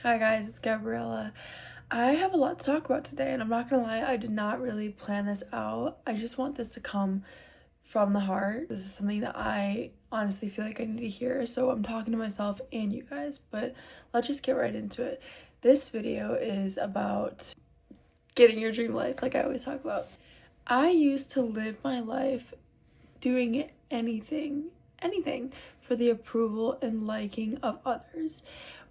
Hi guys, it's Gabriella. I have a lot to talk about today, and I'm not gonna lie, I did not really plan this out. I just want this to come from the heart. This is something that I honestly feel like I need to hear, so I'm talking to myself and you guys, but let's just get right into it. This video is about getting your dream life, like I always talk about. I used to live my life doing anything for the approval and liking of others.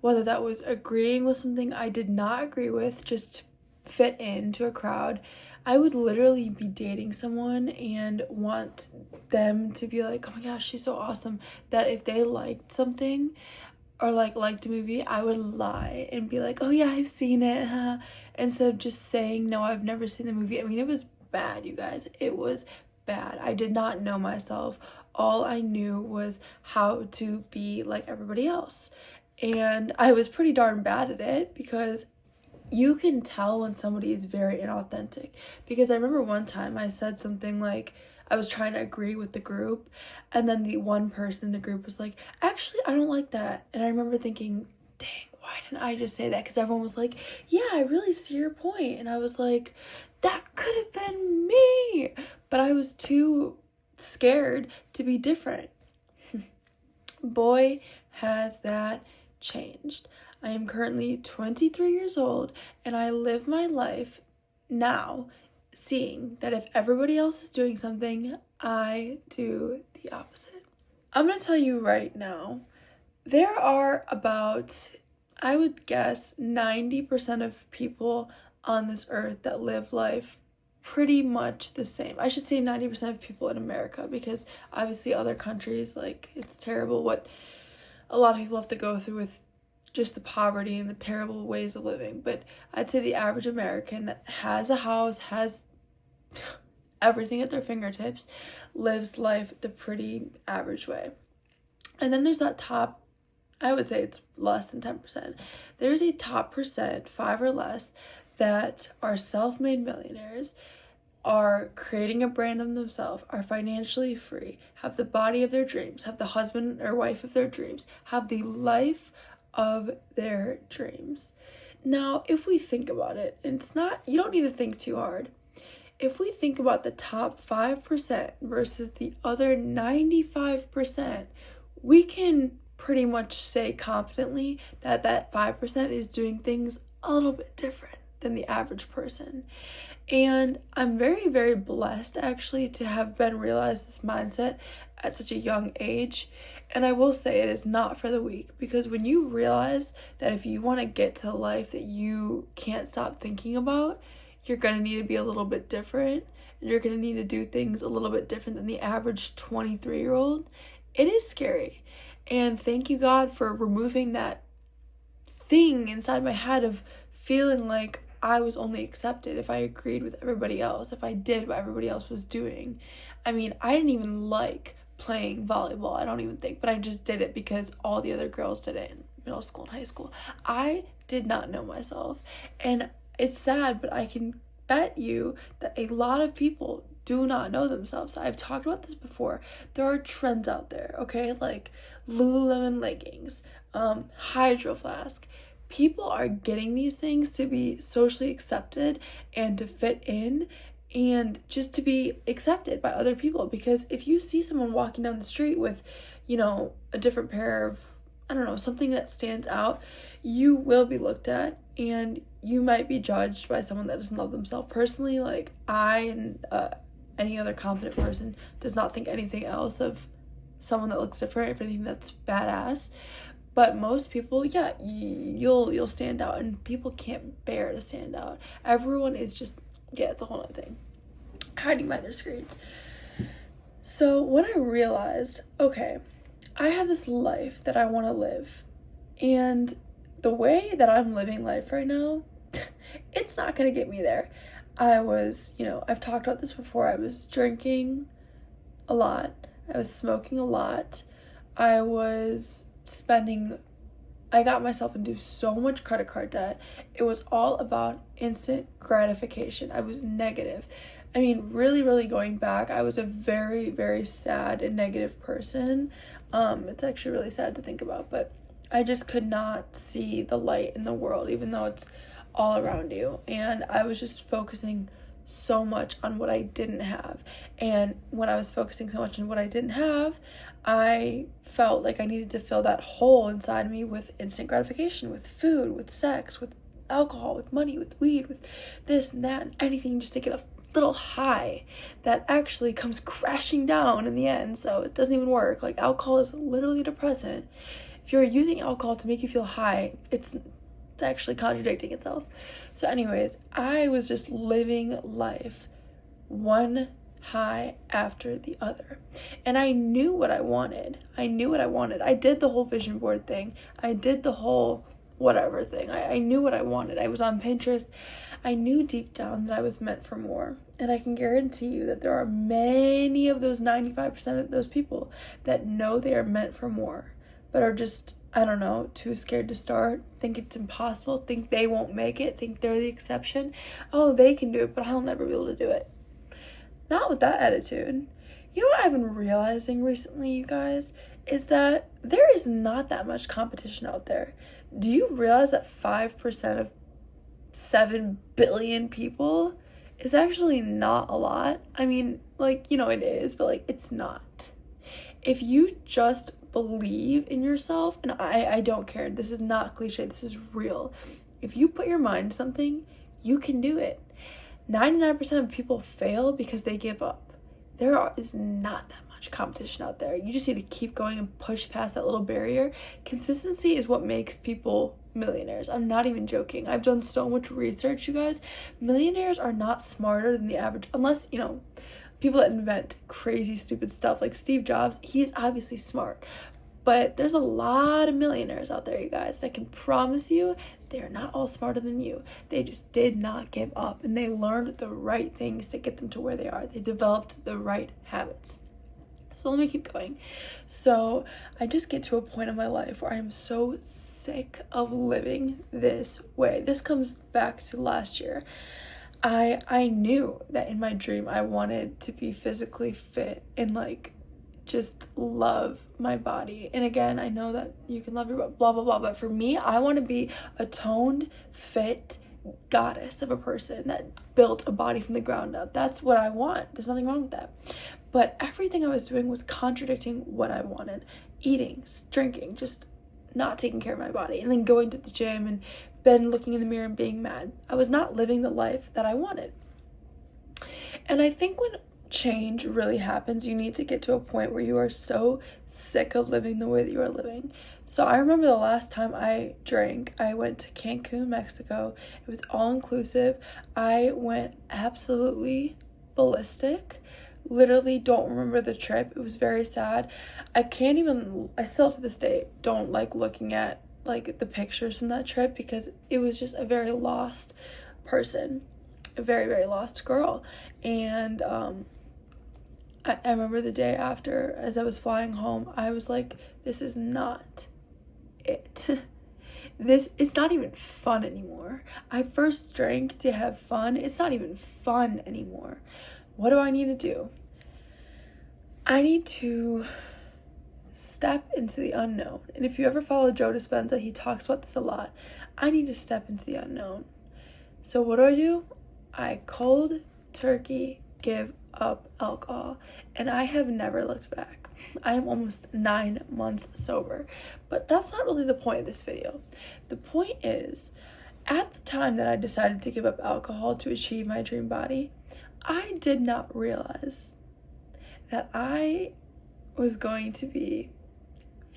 Whether that was agreeing with something I did not agree with just to fit into a crowd. I would literally be dating someone and want them to be like, oh my gosh, she's so awesome, that if they liked something or liked a movie, I would lie and be like, oh yeah, I've seen it, huh? Instead of just saying, no, I've never seen the movie. I mean, it was bad, you guys. It was bad. I did not know myself. All I knew was how to be like everybody else. And I was pretty darn bad at it because you can tell when somebody is very inauthentic. Because I remember one time I said something like, I was trying to agree with the group, and then the one person in the group was like, actually, I don't like that. And I remember thinking, dang, why didn't I just say that? Because everyone was like, yeah, I really see your point. And I was like, that could have been me. But I was too scared to be different. Boy, has that changed. I am currently 23 years old, and I live my life now seeing that if everybody else is doing something, I do the opposite. I'm gonna tell you right now, there are about, I would guess, 90% of people on this earth that live life pretty much the same. I should say 90% of people in America, because obviously other countries, like, it's terrible what a lot of people have to go through with just the poverty and the terrible ways of living. But I'd say the average American that has a house, has everything at their fingertips, lives life the pretty average way. And then there's that top, I would say it's less than 10%. There's a top percent, 5 or less, that are self-made millionaires, are creating a brand of themselves, are financially free, have the body of their dreams, have the husband or wife of their dreams, have the life of their dreams. Now, if we think about it, and it's not, you don't need to think too hard. If we think about the top 5% versus the other 95%, we can pretty much say confidently that that 5% is doing things a little bit different than the average person. And I'm very, very blessed actually to have been realized this mindset at such a young age. And I will say it is not for the weak, because when you realize that if you want to get to the life that you can't stop thinking about, you're going to need to be a little bit different, and you're going to need to do things a little bit different than the average 23-year-old. It is scary. And thank you, God, for removing that thing inside my head of feeling like I was only accepted if I agreed with everybody else, if I did what everybody else was doing. I mean, I didn't even like playing volleyball, I don't even think, but I just did it because all the other girls did it in middle school and high school. I did not know myself, and it's sad, but I can bet you that a lot of people do not know themselves. I've talked about this before. There are trends out there, okay, like Lululemon leggings, Hydro Flask. People are getting these things to be socially accepted and to fit in and just to be accepted by other people. Because if you see someone walking down the street with, a different pair of, I don't know, something that stands out, you will be looked at and you might be judged by someone that doesn't love themselves. Personally, like, I and any other confident person does not think anything else of someone that looks different, if anything, that's badass. But most people, yeah, you'll stand out, and people can't bear to stand out. Everyone is just, yeah, it's a whole other thing, hiding behind their screens. So when I realized, okay, I have this life that I want to live, and the way that I'm living life right now, it's not going to get me there. I was, I've talked about this before, I was drinking a lot, I was smoking a lot, I got myself into so much credit card debt. It was all about instant gratification. I was negative. I mean, really, really going back, I was a very, very sad and negative person. It's actually really sad to think about, but I just could not see the light in the world, even though it's all around you. And I was just focusing so much on what I didn't have. And when I was focusing so much on what I didn't have, I felt like I needed to fill that hole inside me with instant gratification, with food, with sex, with alcohol, with money, with weed, with this and that, and anything just to get a little high that actually comes crashing down in the end. So it doesn't even work. Like, alcohol is literally a depressant. If you're using alcohol to make you feel high, it's actually contradicting itself. So anyways, I was just living life one high after the other, and I knew what I wanted. I did the whole vision board thing. I did the whole whatever thing. I knew what I wanted. I was on Pinterest. I knew deep down that I was meant for more. And I can guarantee you that there are many of those 95% of those people that know they are meant for more, but are just, I don't know, too scared to start, think it's impossible, think they won't make it, think they're the exception. Oh, they can do it, but I'll never be able to do it. Not with that attitude. You know what I've been realizing recently, you guys, is that there is not that much competition out there. Do you realize that 5% of 7 billion people is actually not a lot? I mean, like, you know, it is, but like, it's not. If you just believe in yourself, and I don't care, this is not cliche, this is real. If you put your mind to something, you can do it. 99% of people fail because they give up. There is not that much competition out there. You just need to keep going and push past that little barrier. Consistency is what makes people millionaires. I'm not even joking. I've done so much research, you guys. Millionaires are not smarter than the average, unless, you know, people that invent crazy stupid stuff like Steve Jobs. He's obviously smart, but there's a lot of millionaires out there, you guys. I can promise you they're not all smarter than you. They just did not give up, and they learned the right things to get them to where they are. They developed the right habits. So let me keep going. So I just get to a point in my life where I'm so sick of living this way. This comes back to last year. I knew that in my dream I wanted to be physically fit and like just love my body. And again, I know that you can love your blah blah blah, but for me, I want to be a toned, fit goddess of a person that built a body from the ground up. That's what I want. There's nothing wrong with that. But everything I was doing was contradicting what I wanted. Eating, drinking, just not taking care of my body, and then going to the gym and then looking in the mirror and being mad. I was not living the life that I wanted. And I think when change really happens, you need to get to a point where you are so sick of living the way that you are living. So I remember the last time I drank, I went to Cancun, Mexico. It was all inclusive. I went absolutely ballistic. Literally don't remember the trip. It was very sad. I still to this day don't like looking at like the pictures from that trip, because it was just a very lost person, a very, very lost girl. And I remember the day after, as I was flying home, I was like, this is not it. It's not even fun anymore. I first drank to have fun. It's not even fun anymore. What do I need to do? I need to step into the unknown. And if you ever follow Joe Dispenza, he talks about this a lot. I need to step into the unknown. So what do? I cold turkey give up alcohol, and I have never looked back. I am almost 9 months sober, but that's not really the point of this video. The point is, at the time that I decided to give up alcohol to achieve my dream body, I did not realize that I was going to be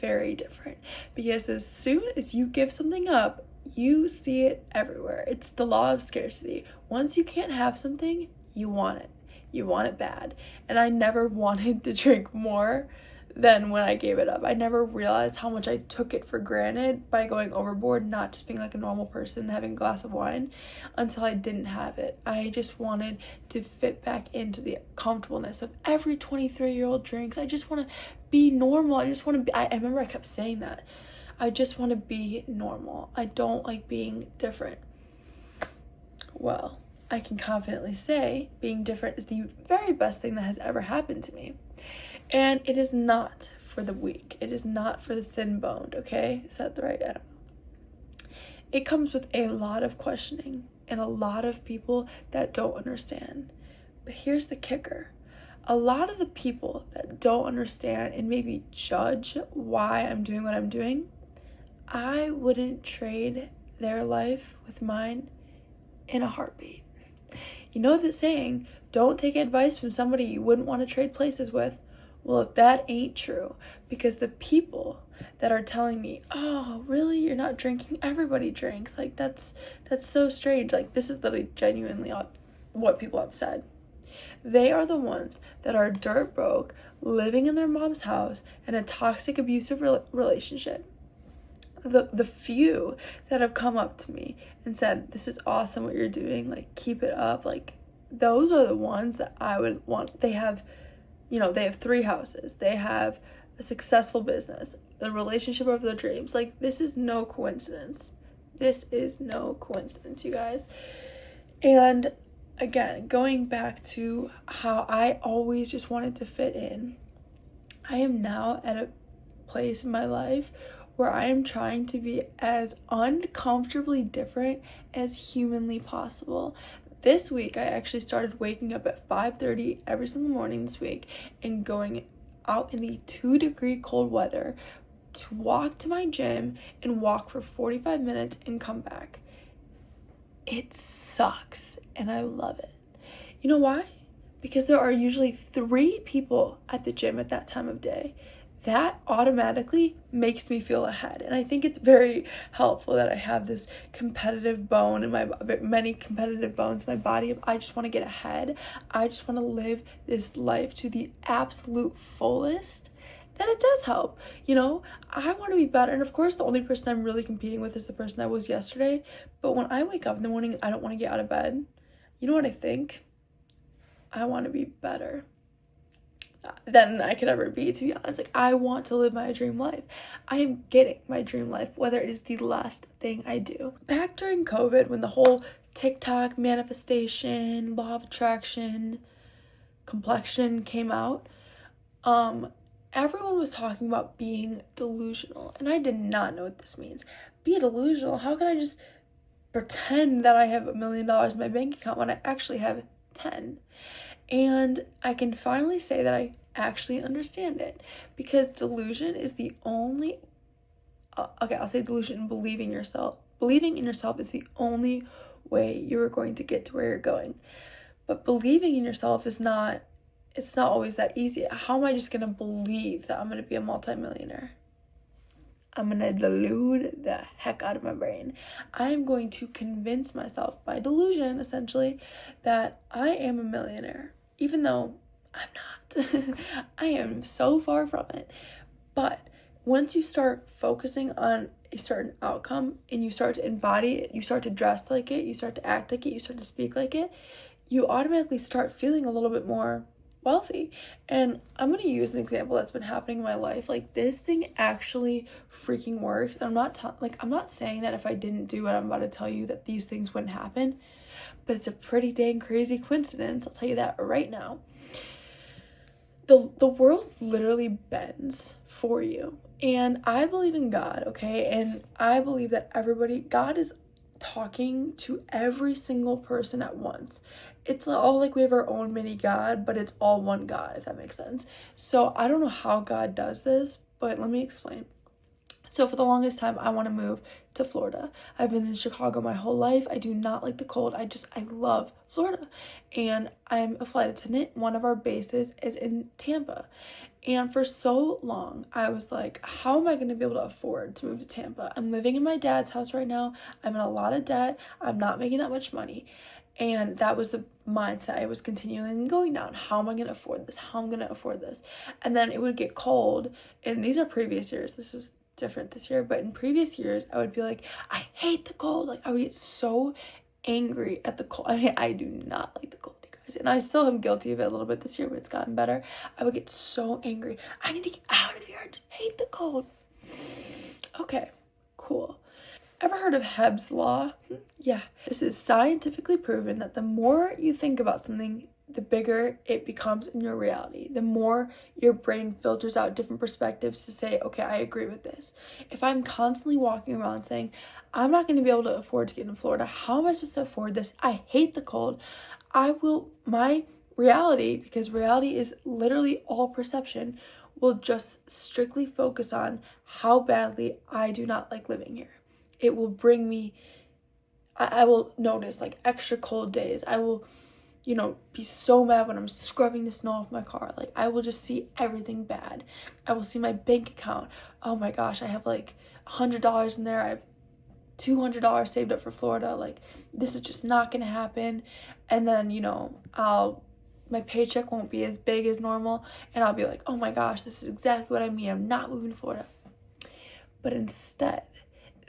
very different, because as soon as you give something up, you see it everywhere. It's the law of scarcity. Once you can't have something, you want it. You want it bad. And I never wanted to drink more than when I gave it up. I never realized how much I took it for granted by going overboard, not just being like a normal person having a glass of wine, until I didn't have it. I just wanted to fit back into the comfortableness of every 23-year-old drinks. I just want to be normal. I just want to be, I remember I kept saying that. I just want to be normal. I don't like being different. Well, I can confidently say being different is the very best thing that has ever happened to me. And it is not for the weak. It is not for the thin-boned, okay? Is that the right? I don't know. It comes with a lot of questioning and a lot of people that don't understand. But here's the kicker. A lot of the people that don't understand and maybe judge why I'm doing what I'm doing, I wouldn't trade their life with mine in a heartbeat. You know the saying, don't take advice from somebody you wouldn't want to trade places with. Well, if that ain't true, because the people that are telling me, oh, really, you're not drinking? Everybody drinks. Like, that's so strange. Like, this is literally genuinely what people have said. They are the ones that are dirt broke, living in their mom's house in a toxic, abusive relationship. The few that have come up to me and said, this is awesome what you're doing, like, keep it up, like, those are the ones that I would want. They have 3 houses, they have a successful business, the relationship of their dreams. Like, this is no coincidence. This is no coincidence, you guys. And again, going back to how I always just wanted to fit in, I am now at a place in my life where I am trying to be as uncomfortably different as humanly possible. This week, I actually started waking up at 5:30 every single morning this week and going out in the 2-degree cold weather to walk to my gym and walk for 45 minutes and come back. It sucks and I love it. You know why? Because there are usually 3 people at the gym at that time of day. That automatically makes me feel ahead. And I think it's very helpful that I have this competitive bone in my many competitive bones in my body. I just want to get ahead. I just want to live this life to the absolute fullest. Then it does help. I want to be better. And of course, the only person I'm really competing with is the person I was yesterday. But when I wake up in the morning, I don't want to get out of bed. You know what I think? I want to be better than I could ever be, to be honest. Like, I want to live my dream life. I am getting my dream life, whether it is the last thing I do. Back during COVID, when the whole TikTok manifestation, law of attraction, complexion came out, everyone was talking about being delusional, and I did not know what this means. Be delusional? How can I just pretend that I have $1 million in my bank account when I actually have 10? And I can finally say that I actually understand it, because delusion is the only I'll say delusion and believing in yourself is the only way you are going to get to where you're going. But believing in yourself it's not always that easy. How am I just gonna believe that I'm gonna be a multimillionaire? I'm gonna delude the heck out of my brain. I'm going to convince myself by delusion, essentially, that I am a millionaire, even though I'm not. I am so far from it. But once you start focusing on a certain outcome and you start to embody it, you start to dress like it, you start to act like it, you start to speak like it, you automatically start feeling a little bit more wealthy. And I'm going to use an example that's been happening in my life. Like, this thing actually freaking works. I'm not saying that if I didn't do what I'm about to tell you that these things wouldn't happen, but it's a pretty dang crazy coincidence. I'll tell you that right now. The world literally bends for you. And I believe in God, okay? And I believe that God is talking to every single person at once. It's not all like we have our own mini God, but it's all one God, if that makes sense. So I don't know how God does this, but let me explain. So for the longest time, I want to move to Florida. I've been in Chicago my whole life. I do not like the cold. I love Florida. And I'm a flight attendant. One of our bases is in Tampa. And for so long, I was like, how am I going to be able to afford to move to Tampa? I'm living in my dad's house right now. I'm in a lot of debt. I'm not making that much money. And that was the mindset I was continuing going down. How am I going to afford this? How am I going to afford this? And then it would get cold. And these are previous years. This is different this year. But in previous years, I would be like, I hate the cold. Like, I would get so angry at the cold. I mean, I do not like the cold, you guys. And I still am guilty of it a little bit this year, but it's gotten better. I would get so angry. I need to get out of here. I just hate the cold. Okay, cool. Ever heard of Hebb's Law? Yeah. This is scientifically proven that the more you think about something, the bigger it becomes in your reality. The more your brain filters out different perspectives to say, okay, I agree with this. If I'm constantly walking around saying, I'm not going to be able to afford to get in Florida, how am I supposed to afford this? I hate the cold. My reality, because reality is literally all perception, will just strictly focus on how badly I do not like living here. It will bring me, I will notice like extra cold days. I will, be so mad when I'm scrubbing the snow off my car. Like, I will just see everything bad. I will see my bank account. Oh my gosh, I have like $100 in there. I have $200 saved up for Florida. Like, this is just not gonna happen. And then, my paycheck won't be as big as normal, and I'll be like, oh my gosh, this is exactly what I mean. I'm not moving to Florida. But instead,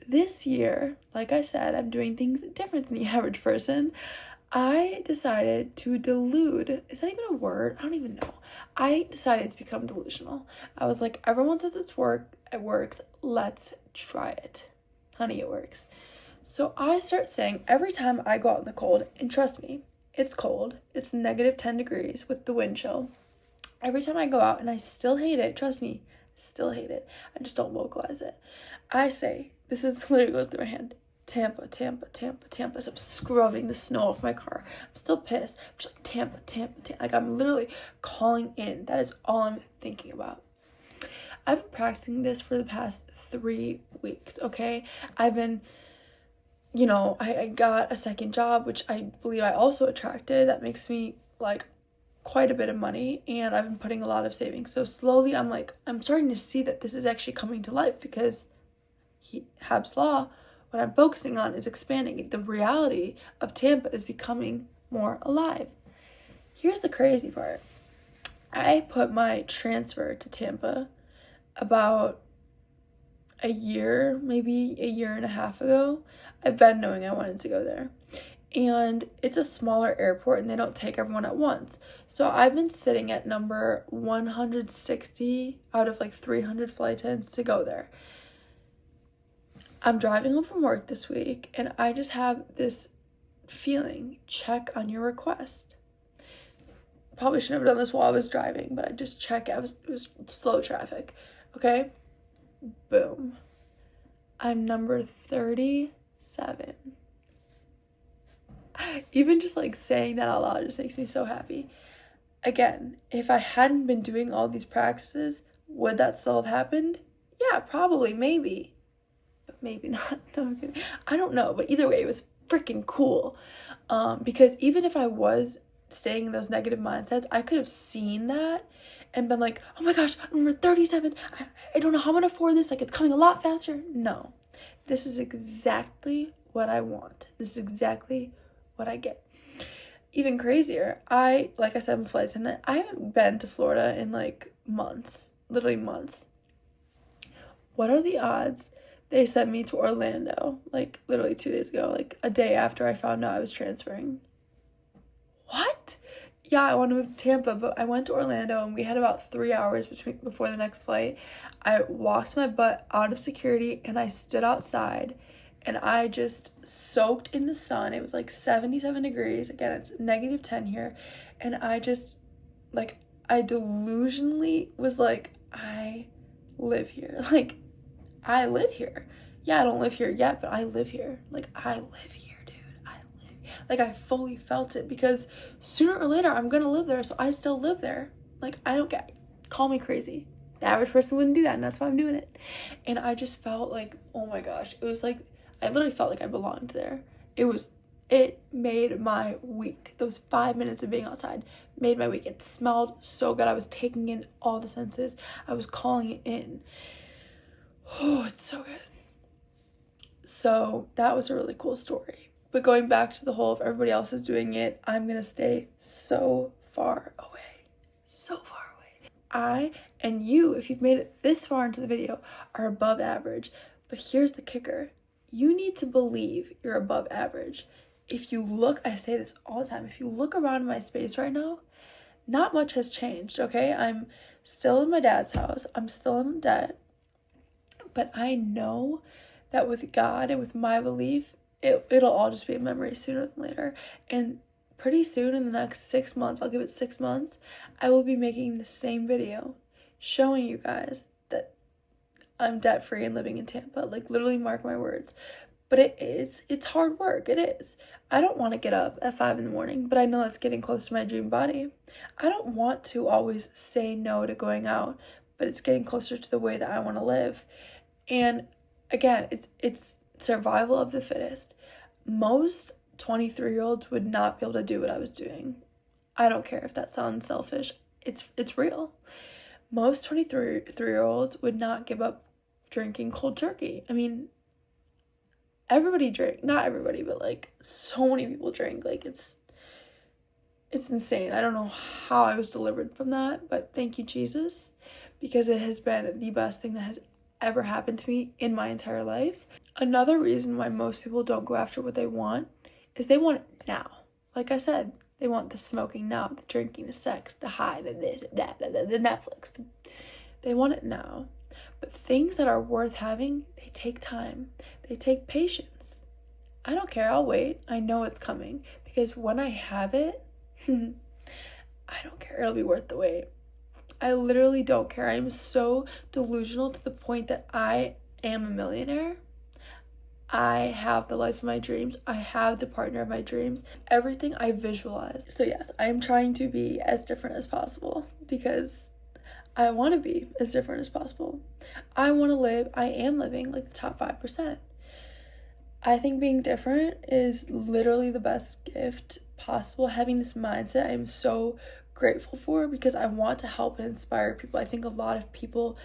this year, like I said, I'm doing things different than the average person. I decided to delude. Is that even a word? I don't even know. I decided to become delusional. I was like, everyone says it works. Let's try it. Honey, it works. So I start saying every time I go out in the cold, and trust me, it's cold. It's negative 10 degrees with the wind chill. Every time I go out and I still hate it, trust me, still hate it. I just don't vocalize it. I say, this is literally goes through my hand. Tampa, Tampa, Tampa, Tampa. So I'm scrubbing the snow off my car. I'm still pissed. I'm just like, Tampa, Tampa, Tampa. Like, I'm literally calling in. That is all I'm thinking about. I've been practicing this for the past 3 weeks, okay? I've been, I got a second job, which I believe I also attracted. That makes me, like, quite a bit of money, and I've been putting a lot of savings. So slowly, I'm starting to see that this is actually coming to life, because Habs Law, what I'm focusing on is expanding. The reality of Tampa is becoming more alive. Here's the crazy part. I put my transfer to Tampa about a year, maybe a year and a half ago. I've been knowing I wanted to go there. And it's a smaller airport, and they don't take everyone at once. So I've been sitting at number 160 out of like 300 flight attendants to go there. I'm driving home from work this week, and I just have this feeling, check on your request. Probably shouldn't have done this while I was driving, but I just check. It was slow traffic. Okay? Boom. I'm number 37. Even just like saying that out loud just makes me so happy. Again, if I hadn't been doing all these practices, would that still have happened? Yeah, probably, maybe. But maybe not. No, I don't know. But either way, it was freaking cool. Because even if I was staying in those negative mindsets, I could have seen that and been like, oh my gosh, I'm number 37. I don't know how I'm going to afford this. Like, it's coming a lot faster. No. This is exactly what I want. This is exactly what I get. Even crazier, like I said, I'm a flight attendant. I haven't been to Florida in like months, literally months. What are the odds they sent me to Orlando, like literally 2 days ago, like a day after I found out I was transferring? What? Yeah, I want to move to Tampa, but I went to Orlando and we had about 3 hours before the next flight. I walked my butt out of security and I stood outside and I just soaked in the sun. It was like 77 degrees. Again, it's negative 10 here. And I just, like, I delusionally was like, I live here. Like, I live here. Yeah, I don't live here yet, but I live here. Like, I live here, dude. I live here. Like, I fully felt it because sooner or later I'm gonna live there, so I still live there. Like, I don't get, call me crazy. The average person wouldn't do that, and that's why I'm doing it. And I just felt like, oh my gosh, it was like, I literally felt like I belonged there. It made my week. Those 5 minutes of being outside made my week. It smelled so good. I was taking in all the senses. I was calling it in. Oh, it's so good. So that was a really cool story. But going back to the whole, if everybody else is doing it, I'm going to stay so far away. So far away. I and you, if you've made it this far into the video, are above average. But here's the kicker. You need to believe you're above average. If you look, I say this all the time, if you look around my space right now, not much has changed, okay? I'm still in my dad's house. I'm still in debt. But I know that with God and with my belief, it'll all just be a memory sooner than later. And pretty soon, in the next 6 months, I'll give it 6 months, I will be making the same video showing you guys that I'm debt-free and living in Tampa. Like, literally, mark my words. But it's hard work. It is. I don't want to get up at 5 in the morning, but I know that's getting close to my dream body. I don't want to always say no to going out, but it's getting closer to the way that I want to live. And again, it's survival of the fittest. Most 23-year-olds would not be able to do what I was doing. I don't care if that sounds selfish. It's real. Most 23-year-olds would not give up drinking cold turkey. I mean, everybody drink, not everybody, but like so many people drink. Like, it's insane. I don't know how I was delivered from that, but thank you, Jesus, because it has been the best thing that has ever happened to me in my entire life. Another reason why most people don't go after what they want is they want it now. Like I said, they want the smoking now, the drinking, the sex, the high, the this, that, the Netflix. They want it now. But things that are worth having, they take time. They take patience. I don't care. I'll wait. I know it's coming. Because when I have it, I don't care. It'll be worth the wait. I literally don't care. I am so delusional to the point that I am a millionaire. I have the life of my dreams. I have the partner of my dreams. Everything I visualize. So yes, I am trying to be as different as possible because I want to be as different as possible. I want to live, I am living like the top 5%. I think being different is literally the best gift possible. Having this mindset, I'm so grateful for because I want to help and inspire people. I think a lot of people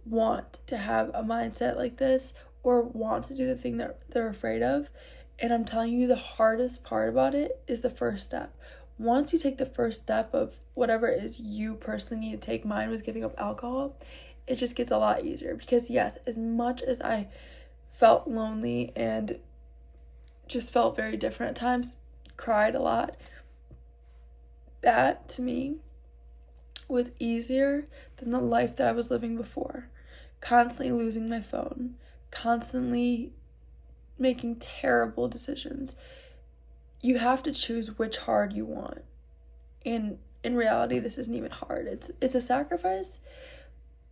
want to have a mindset like this or want to do the thing that they're afraid of. And I'm telling you, the hardest part about it is the first step. Once you take the first step of whatever it is you personally need to take, mine was giving up alcohol, it just gets a lot easier. Because yes, as much as I felt lonely and just felt very different at times, cried a lot, that to me was easier than the life that I was living before. Constantly losing my phone, constantly making terrible decisions. You have to choose which hard you want. And in reality, this isn't even hard. It's a sacrifice,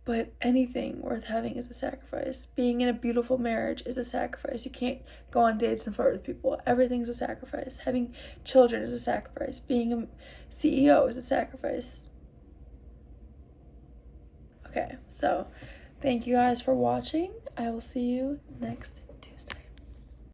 but anything worth having is a sacrifice. Being in a beautiful marriage is a sacrifice. You can't go on dates and flirt with people. Everything's a sacrifice. Having children is a sacrifice. Being a CEO is a sacrifice. Okay, so thank you guys for watching. I will see you next